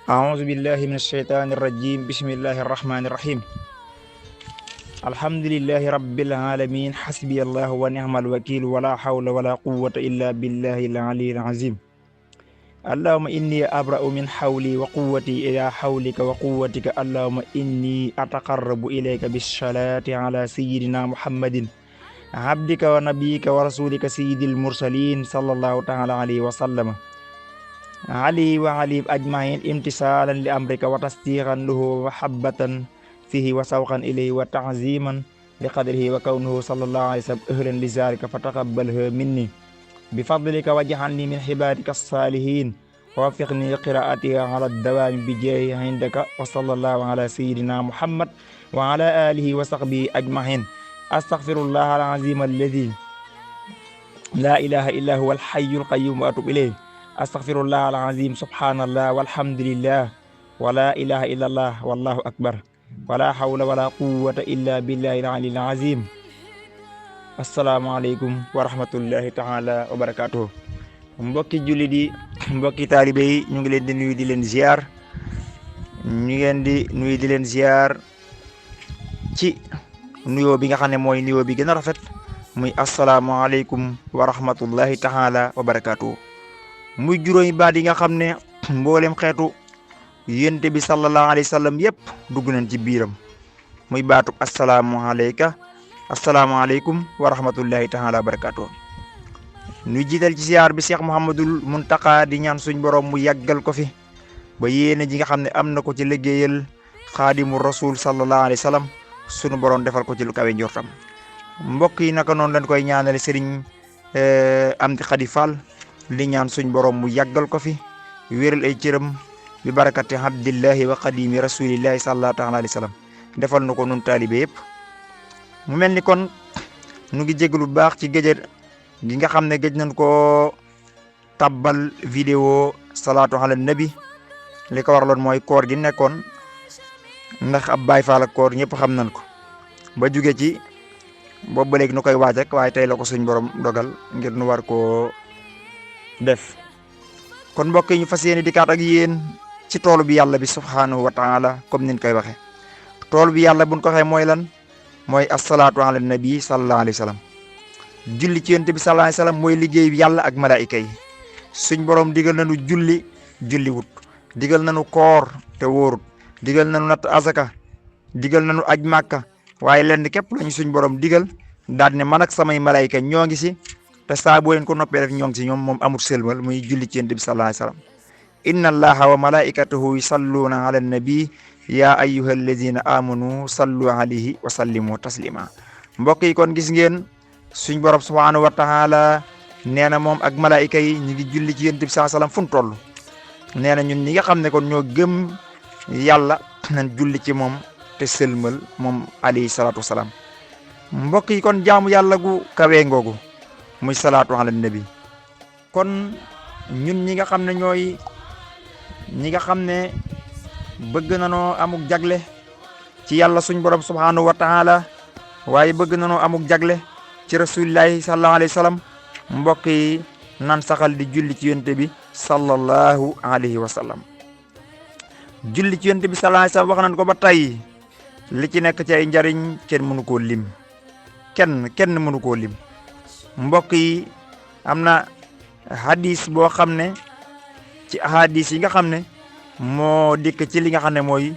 أعوذ بالله من الشيطان الرجيم بسم الله الرحمن الرحيم الحمد لله رب العالمين حسبي الله ونعم الوكيل ولا حول ولا قوة إلا بالله العلي العظيم اللهم إني أبرأ من حولي وقوتي إلى حولك وقوتك اللهم إني أتقرب إليك بالصلاة على سيدنا محمد عبدك ونبيك ورسولك سيد المرسلين صلى الله تعالى عليه وسلم علي وعلي أجمعين امتثالا لأمرك وتصديقا له ومحبة فيه وسوقا إليه وتعظيما لقدره وكونه صلى الله عليه وسلم أهلا لذلك فتقبله مني بفضلك واجعلني من عبادك الصالحين ووفقني قراءتها على الدوام بجاه عندك وصلى الله على سيدنا محمد وعلى آله وصحبه أجمعين أستغفر الله العظيم الذي لا إله إلا هو الحي القيوم وأتوب إليه أستغفر الله العظيم سبحان الله والحمد لله ولا إله إلا الله والله أكبر ولا حول ولا قوة إلا بالله العلي العظيم asalaamaaleykum wa rahmatullahi taala wa barakaatuh mbokki jullit yi mbokki taalibe yi ñu ngi leen di nuyu di leen ziar di leen ziar ci nuyoo bi nga xam ne mooy nuyoo bi gën a rafet muy asalaamaaleykum wa rahmatullahi taala wa barakaatuh muy juróomi baat yi nga xam ne mboolem xeetu yonent bi sallallahu alayhi wa sallam yëpp dugg nañ ci biiram muy baatub asalaamaaleykum wa rahmatullahi taala wa barakaatu. nuy jiital ci siyaar bi Cheikh Mouhamadul Muntaqa di ñaan suñ borom mu yàggal ko fi ba yéene ji nga xam ne am na ko ci liggéeyal xaadimu rasul sallallahu alayhi wa sallam sunu borom defal ko ci lu kawe njortam. mbokk yi naka noonu lañ koy ñaanale Serigne Amdi Khady Fall li ñaan suñ borom mu yàggal ko fi wéral ay cëram bi barakati abdillahi wa qadimi rasulillahi sallallahu taala alayhi wa sallam defal na ko nun taalibe yëpp. mu mel ni kon nu ngi jégalu bu baax ci géej gi nga xam ne géej nañ koo tabbal vidéo salaatu ala nabi li ko waraloon mooy koor gi nekkoon ndax ab Baay Faal ak koor ñëpp xam nañ ko ba jóge ci boobu ba léegi nu koy waaj rek waaye tey la ko suñ borom dogal ngir nu war koo def. kon mbokk yi ñu fas yéene dikkaat ak yéen ci toolu bi yàlla bi subhanahu wa taala comme niñ koy waxee toolu bi yàlla buñ ko waxee mooy lan. mooy asalaatu ala nabi sallallahu alayhi wa sallam julli ci yonent bi sallallahu alayhi wa sallam mooy liggéey yàlla ak malaayika yi suñ borom digal nañu julli wut digal nañu koor te wóorut digal nañu natt azaka digal nañu aj màkka waaye lenn képp lañu suñ borom digal daal ne man ak samay malaayika ñoo ngi si te saa boo leen ko noppee def ñoo ngi si ñoom moom amul sëlmal muy julli ci yonent bi sallallahu alayhi wa sallam inna allaha wa malaikatahu yusalluuna ala nabi yaa ayyuha alladina amanu sallu alayhi wa sallimu taslima mbokk yi kon gis ngeen suñ borom subhanahu wa taala nee na moom ak malaayika yi ñu ngi julli ci yonent bi sallallahu alayhi wasallam fu mu toll nee na ñun ñi nga xam ne kon ñoo gëm yàlla nañ julli ci moom te sëlmal moom alayhi salaatu wasalaam mbokk yi kon jaamu yàlla gu kawee ngoogu muy salaatu ala nabi kon ñun ñi nga xam ne ñooy ñi nga xam ne bëgg nanoo amuk jagle ci yàlla suñ borom subhanahu wa taala waaye bëgg nanoo amuk jagle ci rasulillahi sallallahu alayhi wa sallam mbokk yi nan saxal di julli ci yonent bi sallallahu alayhi wa sallam julli ci yonent bi sallallahu alayhi wa sallam wax nañ ko ba tey li ci nekk ci ay njariñ kenn mënu koo lim kenn mënu koo lim mbokk yi am na hadis boo xam ne ci hadis yi nga xam ne moo dikk ci li nga xam ne mooy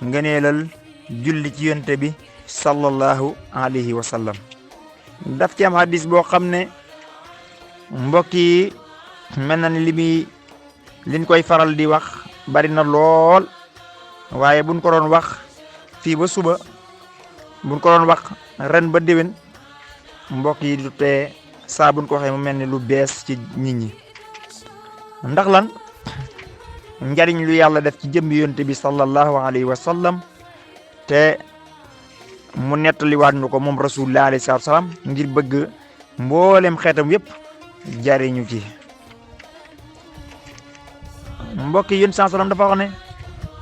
ngëneelal julli ci yonent bi sallallahu alayhi wa sallam daf ci am hadis boo xam ne mbokk yi mel na ni liñ koy faral di wax bari na lool waaye buñ ko doon wax fii ba suba buñ ko doon wax ren ba déwén mbokk yi du tee saa buñ ko waxee mu mel ni lu bees ci nit ñi ndax lan njariñ lu yàlla def ci jëmbi yonent bi sallallahu alayhi wa sallam te mu nettaliwaat ñu ko moom rasulullah alayhi salaatu salaam ngir bëgg mboolem xeetam yépp jariñu ci mbokk yi yéen sallam dafa wax ne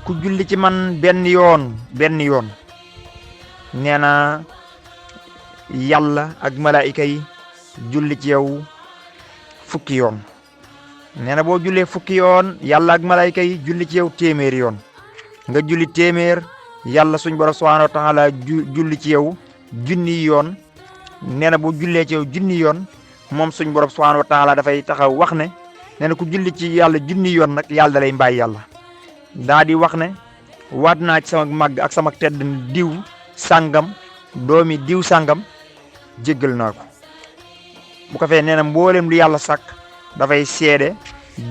ku julli ci man benn yoon nee na yàlla ak malaayika yi julli ci yow fukki yoon nee na boo jullee fukki yoon yàlla ak malayka yi julli ci yow téeméeri yoon nga julli téeméer yàlla suñ borom subhanahu wa taala julli ci yow junni yoon nee na boo jullee ci yow junni yoon moom suñ borom subhanahu wa taala dafay taxaw wax ne nee na ku julli ci yàlla junni yoon nag yàlla da lay mbaay yàlla daa di wax ne waat naa ci sama màgg ak sama tedd diw sàngam doomi diw sàngam jéggal naa ko bu ko fee nee na mboolem lu yàlla sàkk dafay seede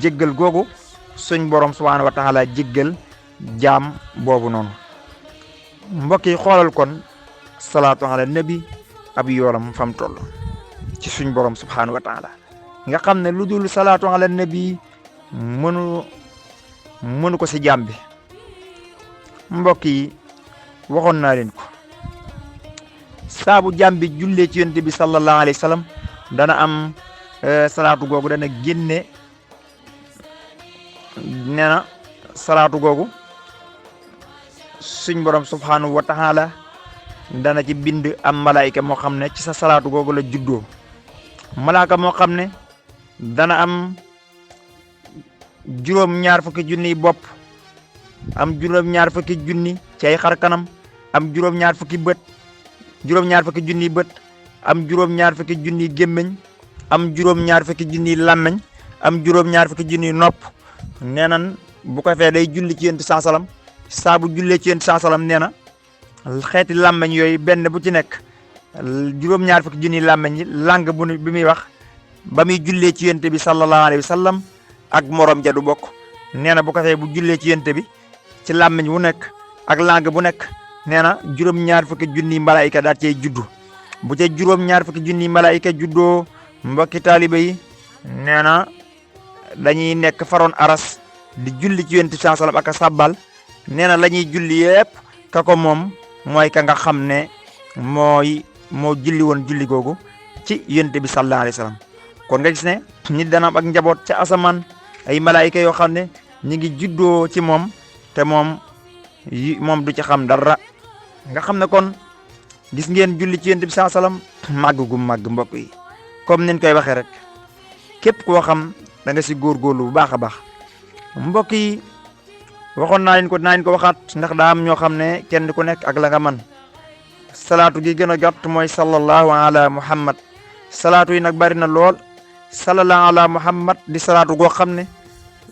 jéggal googu suñ borom subhanahu wa taala jéggal jaam boobu noonu mbokk yi xoolal kon salaatu ala nabi ab yoolam fam toll ci suñ borom subhanahu wa taala nga xam ne lu dul salaatu ala nabi mënu ko si jaam bi mbokk yi waxoon naa leen ko saabu jaam bi jullee ci yonent bi sallallahu alayhi wa sallam dana am salaatu googu dana génne nee na salaatu googu suñ borom subhanahu wa taala dana ci bind am malaayika moo xam ne ci sa salaatu googu la juddoo malaaka moo xam ne dana am juróom-ñaar fukki junniy bopp am juróom-ñaar fukki junni ci ay xar kanam am juróom-ñaar fukki bët juróom-ñaar fukki junniy bët am juróom-ñaar fukki junniy gémmiñ am juróom-ñaar fukki junniy làmmiñ am juróom-ñaar fukki junniy nopp nee nan bu ko fee day julli ci yonent sallam saa bu jullee ci yonent sallam nee na xeeti làmmiñ yooyu benn bu ci nekk juróom-ñaar fukki junniy làmmiñ yi lang bi muy wax ba muy jullee ci yonent bi sallallahu alayhi wa sallam ak morom ja du bokk nee na bu ko fee bu jullee ci yonent bi ci làmmiñ wu nekk ak lang bu nekk nee na juróom-ñaar fukki junniy malaayika daal cay juddu bu ca juróom-ñaar fukki junniy malaayika juddoo mbokki taaliba yi nee na dañuy nekk faroon aras di julli ci yonent bi sallam ak a sabbal nee na la ñuy julli yëpp ka ko moom mooy ka nga xam ne moo julli woon julli googu ci yonent bi sallallahu alayhi wa sallam kon nga gis ne nit dana am ak njaboot ca asamaan ay malaayika yoo xam ne ñi ngi juddoo ci moom te moom du ci xam dara nga xam ne kon gis ngeen julli ci yonent bi sallallahu alayhi wa sallam màgg gu màgg mbokk yi comme niñ koy waxee rek képp koo xam da nga si góorgóorlu bu baax a baax mbokk yi waxoon naa leen ko dinaa leen ko waxaat ndax daa am ñoo xam ne kenn ku nekk ak la nga man salaatu gi gën a gàtt mooy sallallahu ala muhammad salaatu yi nag bari na lool sallallahu ala muhammad di salaatu goo xam ne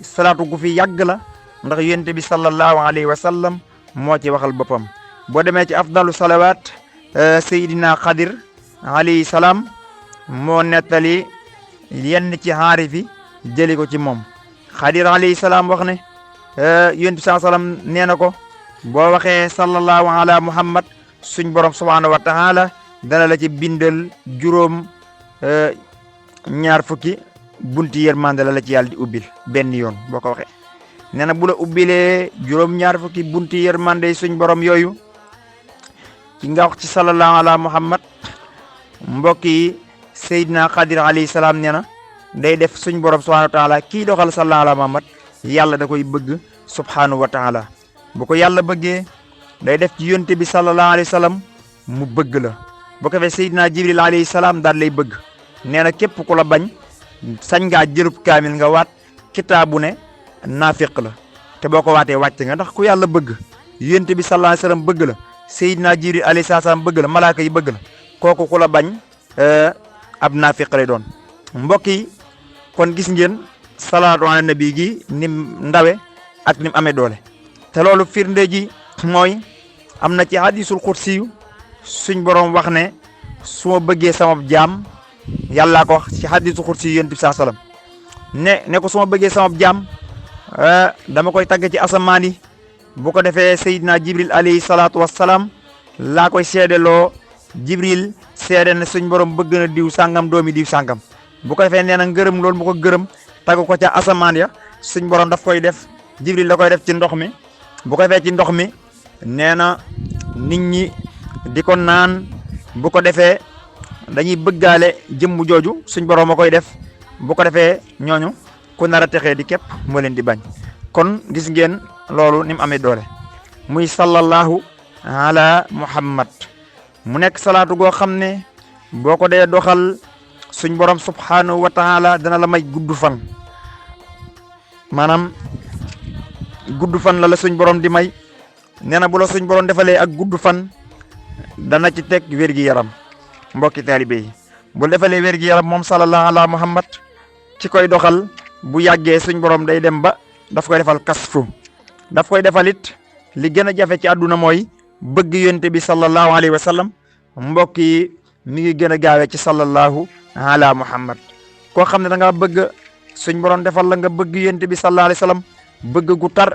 salaatu gu fi yàgg la ndax yonent bi sallallahu alayhi wa sallam moo ci waxal boppam boo demee ci afdalu salawaat Seydina Xadir alayhi salaam moo nettali yenn ci xaarifi jëli ko ci moom Xadir alayhi salaam wax ne yonent bi sallam nee na ko boo waxee sallallahu ala muhammad suñ borom subhanahu wa taala dana la ci bindal juróom ñaar fukki bunti yërmande la ci yàlla di ubbil benn yoon boo ko waxee nee na bu la ubbilee juróom ñaar fukki bunti yërmande suñ borom yooyu ci nga wax ci sallallahu ala muhammad mbokk yi Seydina Xadir alayhi salaam nee na day def suñ borom subhanahu wa taala kii doxal sallallahu ala muhammad yàlla da koy bëgg subhanahu wa taala bu ko yàlla bëggee day def ci yonte bi sallallahu alayhi wa sallam mu bëgg la bu ko fee Seydina Jibril alayhi salaam daal lay bëgg nee na képp ku la bañ sañ ngaa jërub kaamil nga waat kitaabu ne naafiq la te boo ko waatee wàcc nga ndax ku yàlla bëgg yonte bi sallallahu alayhi wa sallam bëgg la Seydina Jibril alayhi salaam bëgg la malaaka yi bëgg la kooku ku la bañ ab naafiq lay doon mbokk yi kon gis ngeen salaatu ala nabi gi nim ndawe ak nim amee doole te loolu firnde ji mooy am na ci hadisul xudsi suñ borom wax ne su ma bëggee sama jaam yàllaa ko wax ci hadisul xudsi yonent bi saa salaam ne ko su ma bëggee sama jaam dama koy tagg ci asamaan yi bu ko defee Seydina Jibril alayhi salaatu wassalaam laa koy seedeloo Jibril seede ne suñ borom bëgg na diw sàngam doomi diw sàngam bu ko defee nee na ngërëm loolu mu ko gërëm tagg ko ca asamaan ya suñ borom daf koy def Jibril da koy def ci ndox mi bu ko defee ci ndox mi nee na nit ñi di ko naan bu ko defee dañuy bëggaale jëmm jooju suñ borom a koy def bu ko defee ñooñu ku nar a texee di képp moo leen di bañ kon gis ngeen loolu ni mu amee doole muy sallallahu ala muhammad mu nekk salaatu goo xam ne boo ko dee doxal suñ borom subhanahu wa taala dana la may gudd fan maanaam gudd fan la suñ borom di may. nee na bu la suñ borom defalee ak gudd fan dana ci teg wér-gi-yaram mbokki taalibe yi bu defalee wér-gi-yaram moom sallallahu ala muhammad ci koy doxal bu yàggee suñ borom day dem ba daf koy defal kasfu daf koy defalit li gën a jafe ci àdduna mooy bëgg yonte bi sallallahu alayhi wa sallam mbokk yi mi ngi gën a gaawee ci sallallahu ala muhammad koo xam ne da nga bëgg suñ borom defal la nga bëgg yonte bi sallallahu alayhi wa sallam bëgg gu tar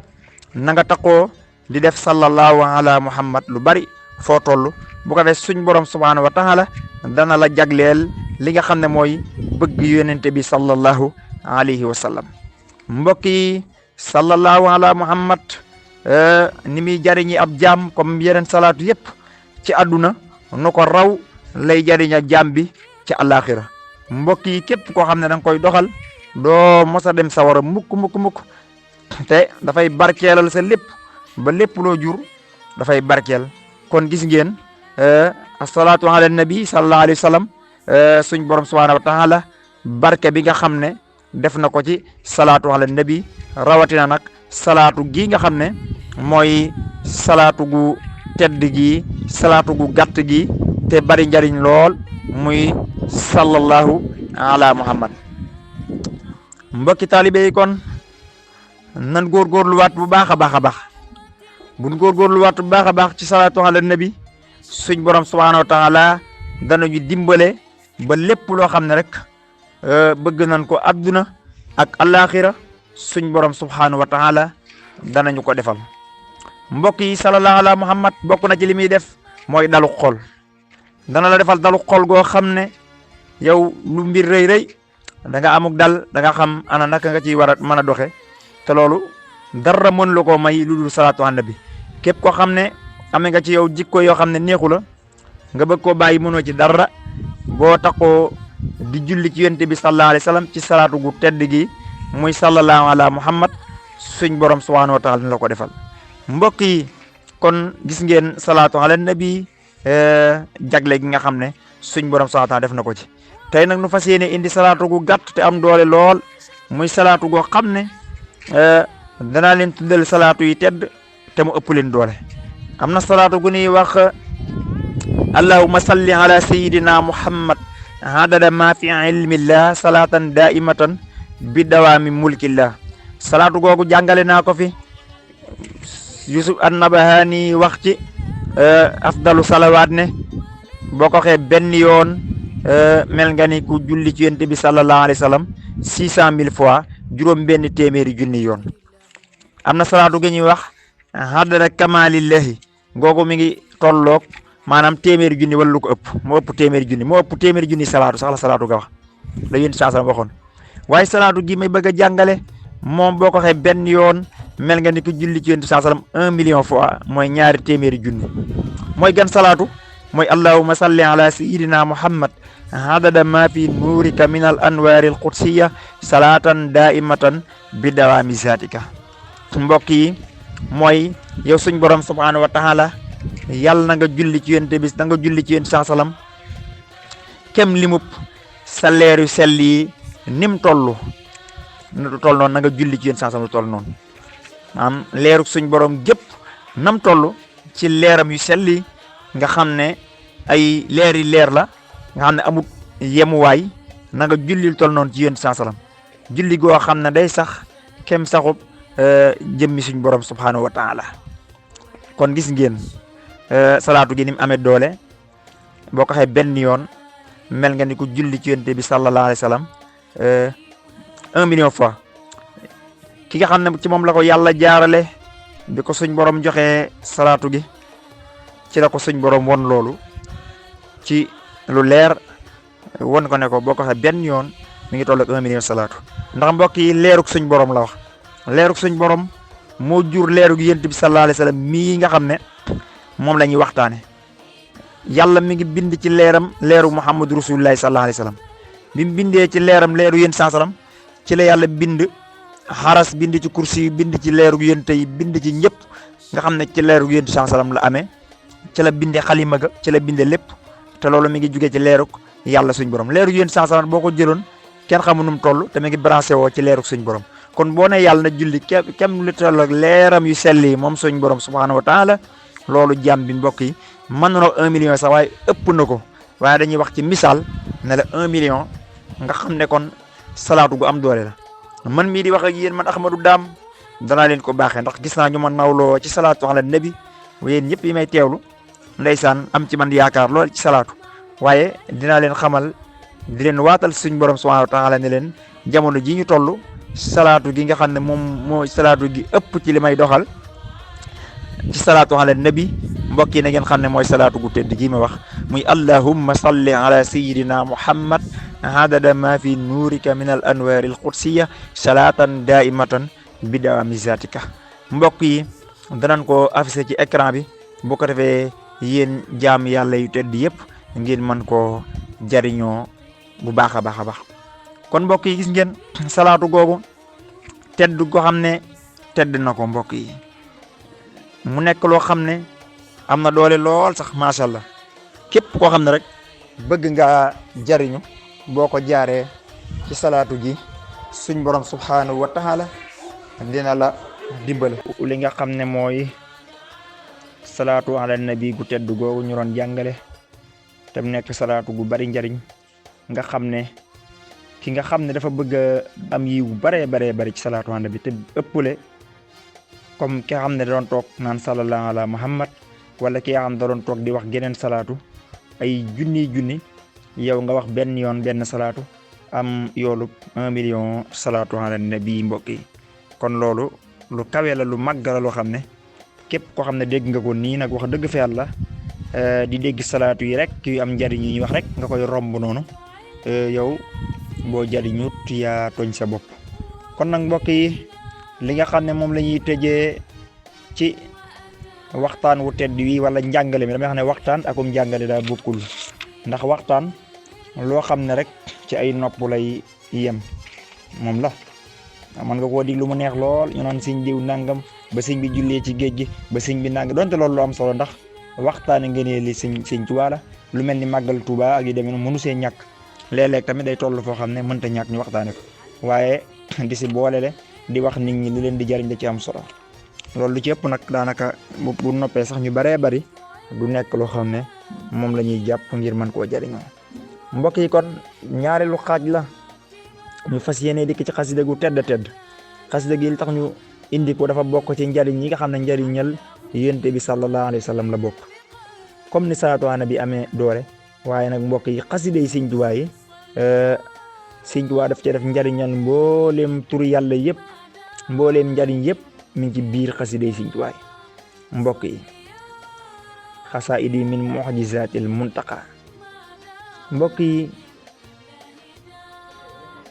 na nga taxoo di def sallallahu ala muhammad lu bari foo toll bu ko def suñ borom subhanahu wa taala dana la jagleel li nga xam ne mooy bëgg yonente bi sallallahu alayhi wa sallam mbokk yi sallallahu ala muhammad ni muy jariñi ab jaam comme yeneen salaatu yëpp ci àdduna nu ko raw lay jariñ ak jaam bi ci àllaaxira mbokk yi képp koo xam ne da nga koy doxal doo mos a dem sawara mukk te dafay barkeelal sa lépp ba lépp loo jur dafay barkeel kon gis ngeen asalaatu ala nabi sallallahu alayhi wa sallam suñ borom subhanahu wa taala barke bi nga xam ne def na ko ci salaatu ala nabi rawatina nag salaatu gi nga xam ne mooy salaatu gu tedd gi salaatu gu gàtt gi te bari njariñ lool muy sallallahu ala muhammad mbokki taalibe yi kon nan góorgóorluwaat bu baax a baax buñ góorgóorluwaat bu baax a baax ci salaatu ala nabi suñ borom subhanahu wa taala danañu dimbale ba lépp loo xam ne rek bëgg nañ ko adduna ak alaxira suñ borom subhanahu wa taala danañu ko defal mbokk yi sallallahu ala muhammad bokk na ci li muy def mooy dalu xol dana la defal dalu xol goo xam ne yow lu mbir rëy da nga amuk dal da nga xam ana naka nga ciy war a mën a doxe te loolu dara mën la koo may lu dul salaatu ala nabi képp koo xam ne amee nga ci yow jikko yoo xam ne neexu la nga bëgg koo bàyyi mënoo ci dara boo taxoo di julli ci yonent bi sallallahu alayhi wa sallam ci salaatu gu tedd gi muy sallallahu ala muhammad suñ borom subhanahu wa taala la ko defal mbokk yi kon gis ngeen salaatu ala nabi jagle gi nga xam ne suñ borom subhanahu wa taala def na ko ci tey nag nu fas yéene indi salaatu gu gàtt te am doole lool muy salaatu goo xam ne danaa leen tuddal salaatu yi tedd te mu ëpp leen doole am na salaatu gu ñuy wax allahumma salli ala sayyidina muhammad adada ma fi ilmillah salatan daimatan bi dawaami mulkillah salaatu googu jàngale naa ko fi yusuf annabahani wax ci afdalu salawaat ne boo ko xee benn yoon mel nga ni ku julli ci yonent bi sallallahu alayhi wa sallam 600 000 fois juróom benn téeméeri junni yoon am na salaatu gi ñuy wax haddada kamalillahi googu mi ngi tolloog maanaam téeméeri junni wala lu ko ëpp moo ëpp téeméeri junni salaatu sax la salaatu ga wax la yéen saa waxoon waaye salaatu gi may bëgg a jàngale moom boo ko xee benn yoon mel nga ni ko julli ci yonent saa sallam 1 million fois mooy ñaari téeméeri junni mooy gan salaatu mooy allahumma salli ala sayyidina muhammad adada ma fi nuurika min al anwaari al qudsiya salaatan daimatan bi dawaami zaatika mbokk yi mooy yow suñ borom subhanahu wa taala yàlla na nga julli ci yonent bi da nga julli ci yonent saa sallam kem limub sa leeru sell yi nim toll noonu na nga julli ci yonent saa sallam lu toll noonu maanaam leeru suñ borom gépp nam toll ci leeram yu sell yi nga xam ne ay leer la nga xam ne amut yemuwaay na nga julli lu toll noonu ci yonent saa sallam julli goo xam ne day sax kem saxub jëmmi suñ borom subhanahu wa taala kon gis ngeen salaatu gi ni mu amee doole boo ko xee benn yoon mel nga ni ko julli ci yonent bi sallallahu alayhi wa sallam 1 million fois ki nga xam ne ci moom la ko yàlla jaarale bi ko suñ borom joxee salaatu gi ci la ko suñ borom won loolu ci lu leer won ko ne ko boo ko xee benn yoon mi ngi toll ak 1 million salaatu ndax mbokk yi leeruk suñ borom la wax leeruk suñ borom moo jur leeruk yonent bi sallallahu alayhi wa sallam mii nga xam ne moom la ñuy waxtaane yàlla mi ngi bind ci leeram leeru muhammadu rasulullahi sallallahu alayhi wa sallam bi mu bindee ci leeram leeru yonent saa sallam ci la yàlla bind xaras bind ci kursi yi bind ci leeru yonent yi bind ci ñëpp nga xam ne ci leeru yonent saa sallam la amee ci la bindee xalima ga ci la bindee lépp te loolu mi ngi jugee ci leeruk yàlla suñ borom leeru yonent saa sallam boo ko jëloon kenn xamu nu mu toll te mi ngi branché woo ci leeruk suñ borom kon boo ne yàlla na julli kem lu toll ak leeram yu sell yi moom suñ borom subhaanahu wa taala loolu jàmm bi mbokk yi mën na 1 million sax waaye ëpp na ko waaye dañuy wax ci misaal ne la 1 million nga xam ne kon salaatu gu am doole la man mii di wax ak yéen man Ahmadou Dame danaa leen ko baaxee ndax gis naa ñu ma nawloo ci salaatu ala nabi yéen ñëpp yi may teewlu ndeysaan am ci man yaakaar lool ci salaatu waaye dinaa leen xamal di leen waatal suñ borom subhanahu wa taala ne leen jamono ji ñu toll salaatu gi nga xam ne moom mooy salaatu gi ëpp ci li may doxal ci salaatu ala nabi mbokk yi na ngeen xam ne mooy salaatu gu tedd gi ma wax muy allahumma salli ala sayidina muhammad adada ma fi nuurika min al anwaari al qudsiya salaatan daaimatan bi dawaami zatika mbokk yi danañ ko affiché ci écran bi bu ko defee yéen jaam yàlla yu tedd yëpp ngeen mën koo jariñoo bu baax a baax a baax kon mbokk yi gis ngeen salaatu googu tedd goo xam ne tedd na ko mbokk yi mu nekk loo xam ne am na doole lool sax macha allah képp koo xam ne rek bëgg nga jariñu boo ko jaaree ci salaatu gi suñ borom subhanahu wa taala dina la dimbale li nga xam ne mooy salaatu ala nabi gu tedd googu ñu doon jàngale te mu nekk salaatu gu bari njariñ nga xam ne ki nga xam ne dafa bëgg a am yiw baree bari ci salaatu ala nabi te ëppule comme ki nga xam ne da doon toog naan sallallahu ala muhammad wala ki nga xam ne da doon toog di wax geneen salaatu ay junni yow nga wax benn yoon benn salaatu am yoolu 1 million salaatu ala nabi mbokk yi kon loolu lu kawe la lu màgg la loo xam ne képp koo xam ne dégg nga ko nii nag wax dëgg fa yàlla di dégg salaatu yi rek yu am njariñ yi ñuy wax rek nga koy romb noonu yow boo jariñut yaa tooñ sa bopp kon nag mbokk yi li nga xam ne moom la ñuy tëjee ci waxtaan wu tedd wi wala njàngale mi damay xam ne waxtaan akum njàngale daa bokkul ndax waxtaan loo xam ne rek ci ay nopp lay yem moom la man nga koo diglu mu neex lool ñu naan sëñ diw nangam ba sëñ bi jullee ci géej gi ba sëñ bi nangam donte loolu lu am solo ndax waxtaane ngeen li sëñ Tuubaa la lu mel ni màggal Tuubaa ak yu demee noonu mënu see ñàkk léeg-léeg tamit day toll foo xam ne mënta ñàkk ñu waxtaane ko waaye di si boolele di wax nit ñi li leen di jariñ da ci am solo loolu lu ci ëpp nag daanaka bu noppee sax ñu baree bari du nekk loo xam ne moom la ñuy jàpp ngir mën koo jariñoo mbokk yi kon ñaareelu xaaj la ñu fas yéene dikk ci xasida gu tedd xasida gi li tax ñu indi ko dafa bokk ci njariñ yi nga xam ne njariñal yonent bi sallallahu alayhi wa sallam la bokk comme ni salaatu ala nabi amee doole waaye nag mbokk yi xasida yi Sëñ Tuubaa yi Sëñ Tuubaa daf ci def njariñal mbooleem tur yàlla yëpp mbooleem njariñ yëpp mi ngi ci biir xasida yi Sëñ Tuubaa yi mbokk yi xasaa'idi min mu'jizaatil muntaqa mbokk yi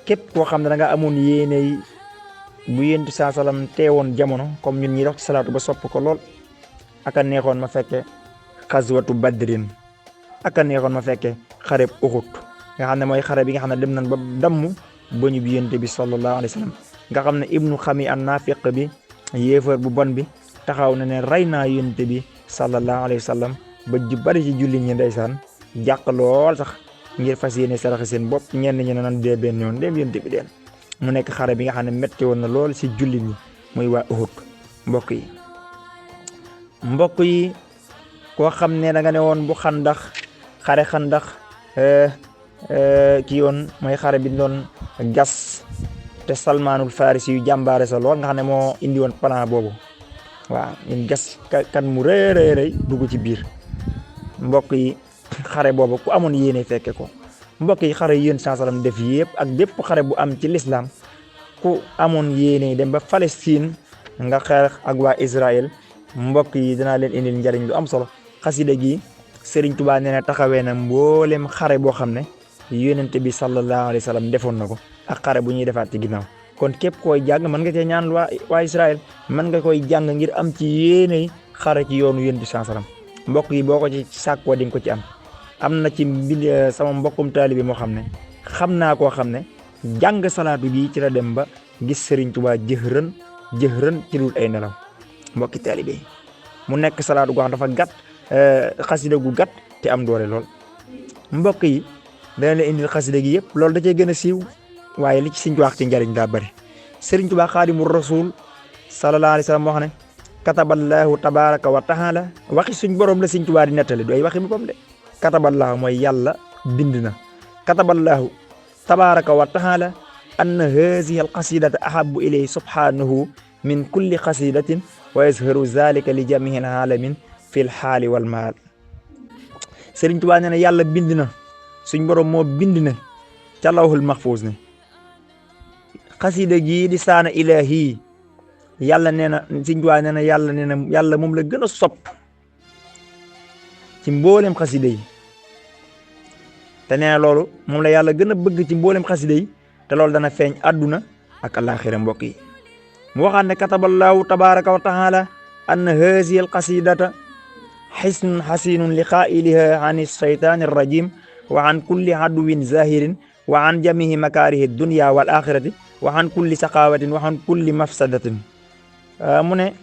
képp koo xam ne da nga amoon yéene bu yonent saa salaam teewoon jamono comme ñun ñi dox ci salaatu ba sopp ko lool aka neexoon ma fekke xaswatu badrin aka neexoon ma fekke xareb uxut nga xam ne mooy xare bi nga xam ne dem nañ ba damm bañu bi yonent bi sallallahu alayhi wa sallam nga xam ne ibnu xami an naafiq bi yéefar bu bon bi taxaw na ne rey naa yonent bi sallallahu alayhi wa sallam ba ju bari ci jullit ñi ndeysaan jàq lool sax ngir fas yéene saraxe seen bopp ñenn ñi ne nan dee benn yoon dem yonent bi deen mu nekk xare bi nga xam ne metti woon na lool si jullit ñi muy waa Uhud mbokk yi koo xam ne da nga ne woon bu xandax xare xandax kii yoon mooy xare bi doon gas te Salmaanul Farisi yu jàmbaare sa lool nga xam ne moo indi woon plan boobu waaw ñun gas kan mu rëy dugg ci biir mbokk yi xare boobu ku amoon yéene fekke ko mbokk yi xare yéen saa salaam def yëpp ak bépp xare bu am ci lislaam ku amoon yéene dem ba Palestine nga xeex ak waa Israël mbokk yi dinaa leen indil njariñ lu am solo xasida gi Sëriñ Tuubaa nee na taxawee na mboolem xare boo xam ne yonent bi sallallahu alayhi wa sallam defoon na ko ak xare bu ñuy defaat ci ginnaaw kon képp koy jàng mën nga cee ñaan waa Israël mën nga koy jàng ngir am ci yéene xare ci yoonu yonent bi sallallahu alayhi wa sallam mbokk yi boo ko ci sàkkoo di nga ko ci am na ci mbind sama mbokkum taalibi moo xam ne xam naa koo xam ne jàng salaatu gi ci la dem ba gis Sëriñ Tuubaa jëxërën ci dul ay nelaw mbokki taalibe yi mu nekk salaatu goo xam dafa gàtt xasida gu gàtt te am doole lool mbokk yi dana la indil xasida gi yëpp loolu da cee gën a siiw waaye li ci Sëriñ Tuubaa ci njariñ daa bari. Sëriñ Tuubaa Xaadimu Rasuul sallallahu alayhi wa sallam wax ne kataballaahu tabaaraka wa taala waxi suñ borom la Sëriñ Tuubaa di nettali du ay waxi boppam de. kataballaahu mooy yàlla bind na. kataballaahu tabaaraka wa taala anna hazihi alqasidata ahabu ilay subhanahu min kulli qasidatin wa yazharu zalika li jamihi alamin fi lxaali wal maal. Sëriñ Tuubaa nee na yàlla bind na suñ borom moo bind na ca lawhul mahfuus ne xasida gii di saana ilaahi yàlla nee na Sëriñ Tuubaa nee na yàlla moom la gën a sopp ci mboolem xasida yi te nee na loolu moom la yàlla gën a bëgg ci mboolem xasida yi te loolu dana feeñ àdduna ak alaaxira mbokk yi. mu waxaat ne kataballaahu tabaaraka wa taala anna hazihi alqasidata xisnun xasinun li qaa'iliha an alshaytaani arrajim wa an kulli aduwin zahirin wa an jamihi makaarihi dunya wal axirati wa an kulli saqaawatin wa an kulli mafsadatin. mu ne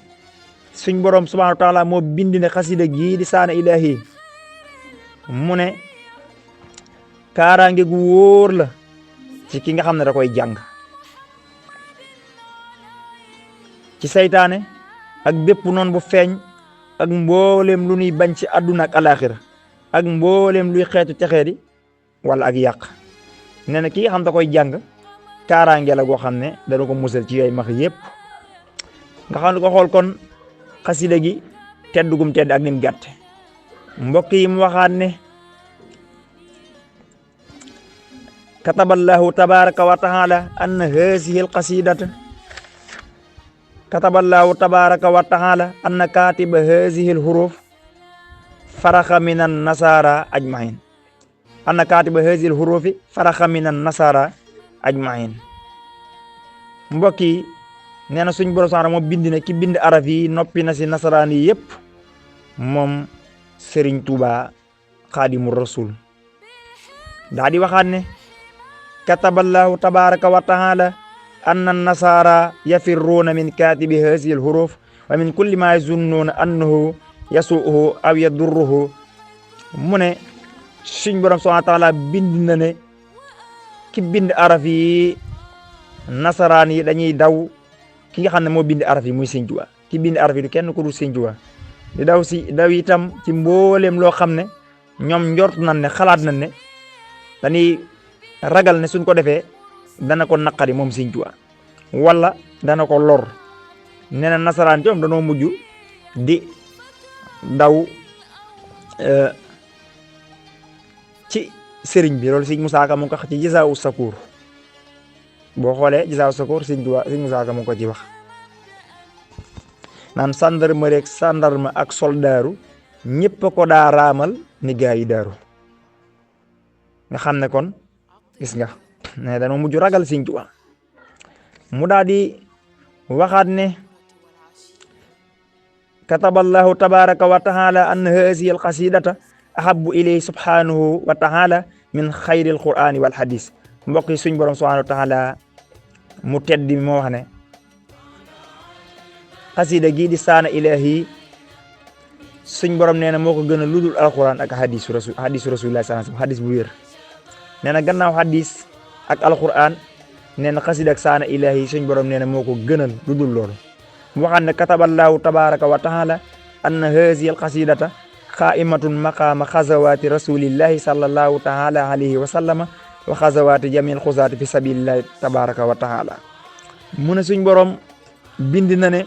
suñ borom subhaanahu wa taala moo bind ne xasida gii di saana ilaahi mu ne kaaraange gu wóor la ci ki nga xam ne da koy jàng ci saytaane ak bépp noon bu feeñ ak mboolem lu nuy bañ ci àdduna ak alaxira ak mboolem luy xeetu texeedi wala ak yàq. nee na ki nga xam da koy jàng kaaraange la goo xam ne dana ko musal ci yooyu max yépp nga xam ne ko xool kon xasida gi tedd gum tedd ak nim gàtte. mbokk yi mu waxaat ne kataballahu tabaraka wa taala anna hazihi alqasidata kataballahu tabaraka wa taala anna katiba hazihi alhuruf faraxa min annasara ajmain anna katiba hazihi alhurufi faraxa min annasara ajmain. mbokk yi nee na suñ borom sax moo bind na ki bind araf yi noppi na si nasaraan yi yëpp moom Sëriñ Tuubaa Xaadimu Rasuul daa di waxaat ne kataballahu tabaraka wa taala anna nasara yafirruuna min katibi hazihi alhuruf wa min kulli ma yazunnuuna annahu yasuuhu aw yadurruhu. mu ne suñ borom subhaanahu wa taala bind na ne ki bind araf yi nasaraan yi dañuy daw ki nga xam ne moo bind araf yi muy Sëriñ Tuubaa. ki bind araf yi du kenn ko dul Sëriñ Tuubaa di daw itam ci mbooleem loo xam ne ñoom njort nañ ne xalaat nañ ne dañuy ragal ne suñ ko defee dana ko naqari moom Sëriñ Tuubaa wala dana ko lor. nee na nasaraan ñoom danoo mujj di daw ci sëriñ bi. loolu Sëriñ Musaa Ka mu ngi ko ci Jazaawu Sakuur. boo xoolee Jazaawu Sakuur Sëriñ Musaa Ka mu ngi ko ci wax naan gendarmerie ak gendarme ak soldaaru ñëpp ko daa raamal ni gaa yi daaru. nga xam ne kon gis nga ne dañoo mujj ragal Sëriñ Tuubaa. mu daal di waxaat ne kataballahu tabaraka wa taala anna hazihi alqasidata ahabu ilay subhanahu wa taala min xayri alqurani wal hadis. mbokk yi suñ borom subhanahu wa taala mu tedd mi moo wax ne xasida gii di saana ilaahi suñ borom nee na moo ko gën a ludul alquran ak hadisu rasulillah sallallahu alayhi wasallam hadis bu wér. nee na gannaaw hadis ak alquran nee na xasida ak saana ilaahi suñ borom nee na moo ko gënal ludul loolu. mu waxaat ne kataballahu tabaraka wa taala anna hazihi alqasidata qaimatun maqaama xazawaati rasulillahi sallallahu taala alayhi wa sallama wa xazawaati jamil xusaati fi sabilillahi tabaraka wa taala. mu ne suñ borom bind na ne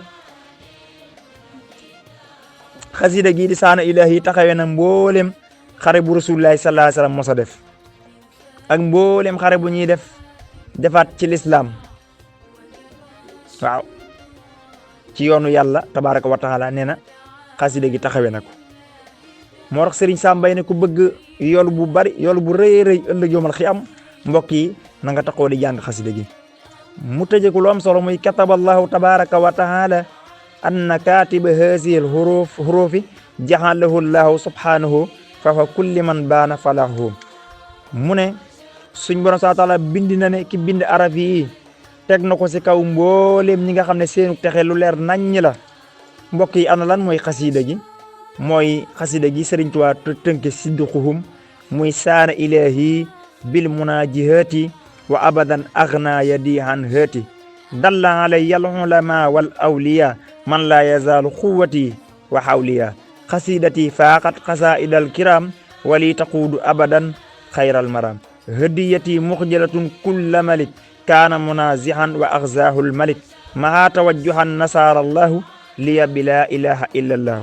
xasida gii di saana ilaahi taxawee na mboolem xare bu rasulillahi sallallahu alayhi wa sallam mosa def ak mboolem xare bu ñuy defaat ci lislaam waaw ci yoonu yàlla tabaraka wa taala. nee na xasida gi taxawee na ko. moo tax Sëriñ Sam Mbaye ne ku bëgg yool bu bari yool bu rëy rëy ëllëg yomal xiyam mbokk yi na nga taxoo di jàng xasida gi. mu tëjee ko lu am solo muy kataballahu tabaraka wa taala anna katiba hazihi alhurufi jaxalahu llahu subhanahu fa kulli man baana falahu. mu ne suñ borom subhanahu wa taala bind na ne ki bind araf yi teg na ko si kaw mbooleem ñi nga xam ne seenu texe lu leer naññ la. mbokk yi ana lan mooy xasida gi. mooy xasida gi Sëriñ Tuubaa tënke sidduquhum muy saana ilaahi bil munajihati wa abadan agna yadi an hati dalla alayya al-ulama wal awliya man la yazalu quwwati wa hawliya qasidati faqat qasaidal kiram wali taqudu abadan khayral maram hadiyati mukhjalatun kulla malik kana munazihan wa aghzahu al-malik maha tawajjuhan nasara allah liya bila ilaha illa allah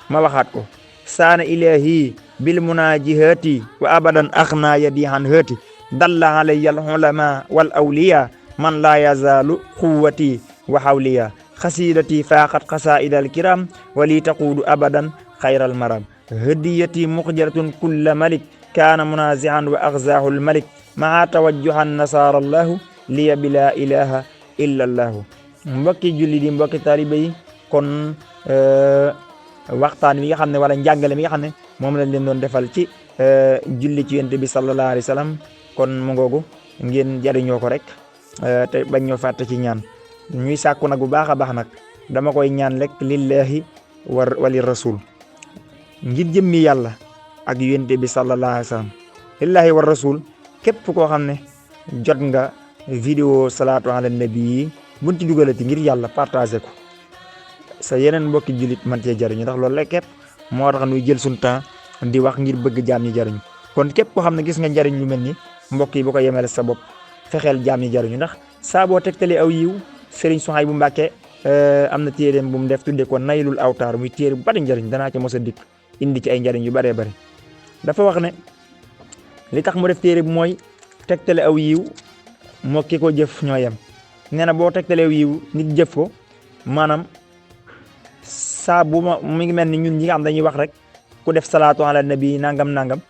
ma waxaat ko saana ilahi bil munajihati wa abadan aghna yadi an hati dalla alayya al-ulama wal awliya man la yazalu quwwati wa hawliya qasidati faqat qasaidal kiram wali taqudu abadan khayral maram hadiyati mukhjalatun kulla malik kana munazihan wa aghzahu al-malik maha tawajjuhan nasara allah liya bila ilaha illa allah mbokki julli di mbokki taalibe yi kon waxtaan wi nga xam ne wala njàngale mi nga xam ne moom lañ leen doon defal ci julli ci yonent bi sallallahu alayhi wa sallam kon mu ngoogu ngeen jariñoo ko rek te bañ ñoo fàtte ci ñaan ñuy sàkku nag bu baax a baax nag dama koy ñaan rek lillahi wali rasul ngir jëmmi yàlla ak yonent bi sallallahu alayhi wa sallam lillahi war rasul képp koo xam ne jot nga vidéo salaatu ala nabi yi buñ ci dugalati ngir yàlla partagé ko sa yeneen mbokki jullit man cee jariñu ndax loolu la képp moo tax nuy jël suñu temps di wax ngir bëgg jaam ñi jariñu kon képp koo xam ne gis nga njariñ lu mel ni mbokk yi bu ko yemale sa bopp fexeel jaam ñi jariñu ndax saa boo tegtalee aw yiw Serigne Souhaïbou Mbacké am na téeréem bu mu def tudde ko naylul awtaar muy téere bu bari njariñ danaa ci mos a dikk indi ci ay njariñ yu baree bari dafa wax ne li tax mu def téere bi mooy tegtale aw yiw moo ki ko jëf ñoo yem nee na boo tegtalee aw yiw nit jëf ko maanaam saa bu ma mi ngi mel ni ñun ñi nga xam dañuy wax rek ku def salaatu ala nabi nangam nangam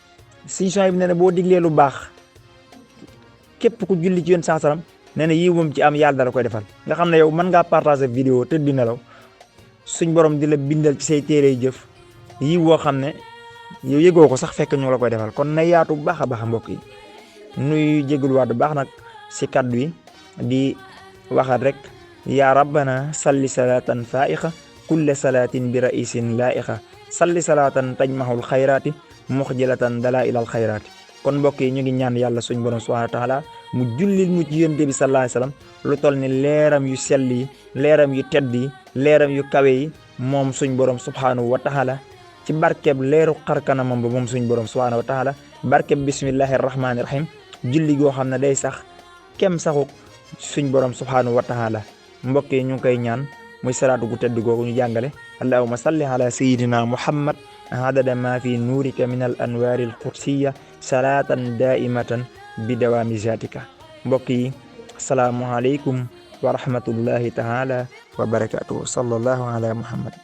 Serigne Souhaïbou nee na boo diglee lu baax képp ku julli ci yoon saa salaam nee na yiw moom ci am yàlla dala koy defal nga xam ne yow mën ngaa partager vidéo tëdd di nelaw suñ borom di la bindal ci say téere jëf yiw woo xam ne yow yëgoo ko sax fekk ñu la koy defal kon na yaatu bu baax a baax mbokk yi nuy jégaluwaat bu baax nag si kaddu yi di waxaat rek yaa rabbana salli salatan faiqa kulle salatin bi raisin laiqa salli salatan tajmahul xayraati muxjilatan dala ilal xayraati kon mbokk yi ñu ngi ñaan yàlla suñ borom subhanahu wa taala mu jullil mu ci yonent bi sallallahu alayhi wasallam lu toll ni leeram yu sell yi leeram yu tedd yi leeram yu kawe yi moom suñ borom subhanahu wa taala ci barkeb leeru xarkanamam ba moom suñ borom subhanahu wa taala barkeb bismillahi rahmani rahim julli goo xam ne day sax kem saxu suñ borom subhanahu wa taala mbokk yi ñu ngi koy ñaan muy salaatu gu tedd googu ñu jàngale allahumma salli ala sayyidina muhammad adada ma fi nuurika min al anwaari al qudsiya salaatan daimatan bi dawaami zatika mbokk yi asalaamu aleykum wa rahmatullahi taala wa barakatuhu sallallahu ala muhammad